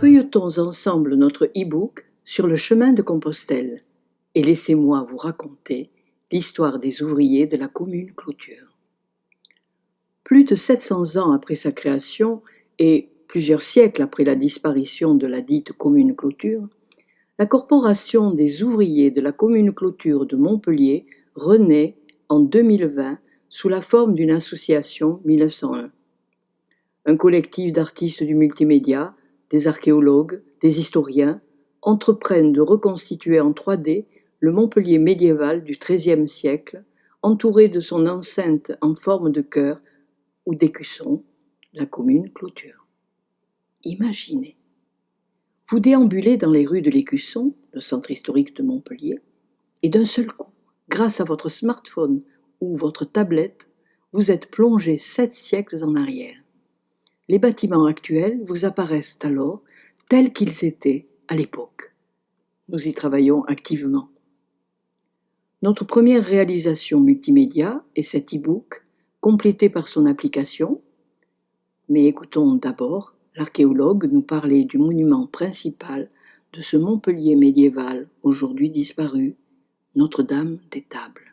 Feuilletons ensemble notre e-book sur le chemin de Compostelle et laissez-moi vous raconter l'histoire des ouvriers de la commune Cloture. Plus de 700 ans après sa création et plusieurs siècles après la disparition de la dite commune Cloture, la corporation des ouvriers de la commune Cloture de Montpellier renaît en 2020 sous la forme d'une association 1901. Un collectif d'artistes du multimédia, des archéologues, des historiens entreprennent de reconstituer en 3D le Montpellier médiéval du XIIIe siècle, entouré de son enceinte en forme de cœur ou d'écusson, la commune Cloture. Imaginez, vous déambulez dans les rues de l'Écusson, le centre historique de Montpellier, et d'un seul coup, grâce à votre smartphone ou votre tablette, vous êtes plongé 7 siècles en arrière. Les bâtiments actuels vous apparaissent alors tels qu'ils étaient à l'époque. Nous y travaillons activement. Notre première réalisation multimédia est cet e-book, complété par son application. Mais écoutons d'abord l'archéologue nous parler du monument principal de ce Montpellier médiéval, aujourd'hui disparu, Notre-Dame-des-Tables.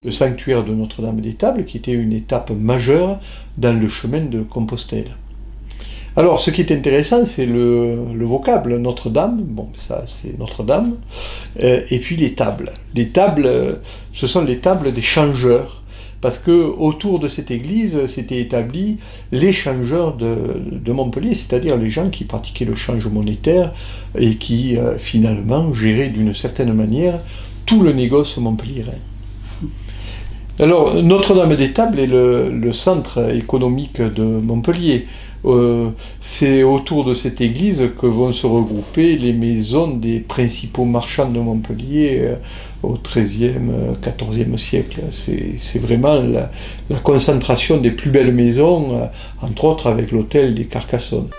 Le sanctuaire de Notre-Dame-des-Tables, qui était une étape majeure dans le chemin de Compostelle. Alors, ce qui est intéressant, c'est le vocable Notre-Dame, bon, ça c'est Notre-Dame, et puis les tables. Les tables, ce sont les tables des changeurs, parce que autour de cette église s'étaient établis les changeurs de Montpellier, c'est-à-dire les gens qui pratiquaient le change monétaire et qui finalement géraient d'une certaine manière tout le négoce montpelliérain. Alors, Notre-Dame-des-Tables est le centre économique de Montpellier. C'est autour de cette église que vont se regrouper les maisons des principaux marchands de Montpellier au XIIIe, XIVe siècle. C'est vraiment la concentration des plus belles maisons, entre autres avec l'hôtel des Carcassonnes.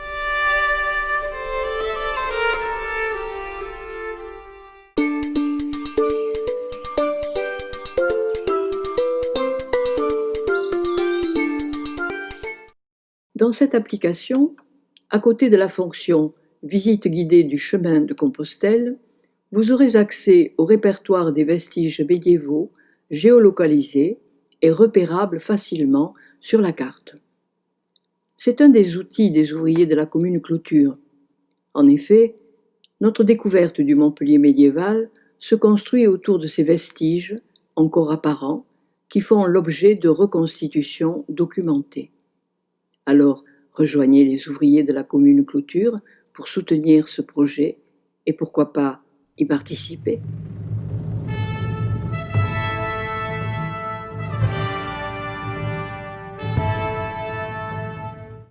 Dans cette application, à côté de la fonction « Visite guidée du chemin de Compostelle », vous aurez accès au répertoire des vestiges médiévaux géolocalisés et repérables facilement sur la carte. C'est un des outils des ouvriers de la commune Cloture. En effet, notre découverte du Montpellier médiéval se construit autour de ces vestiges, encore apparents, qui font l'objet de reconstitutions documentées. Alors, rejoignez les ouvriers de la commune Cloture pour soutenir ce projet et pourquoi pas y participer.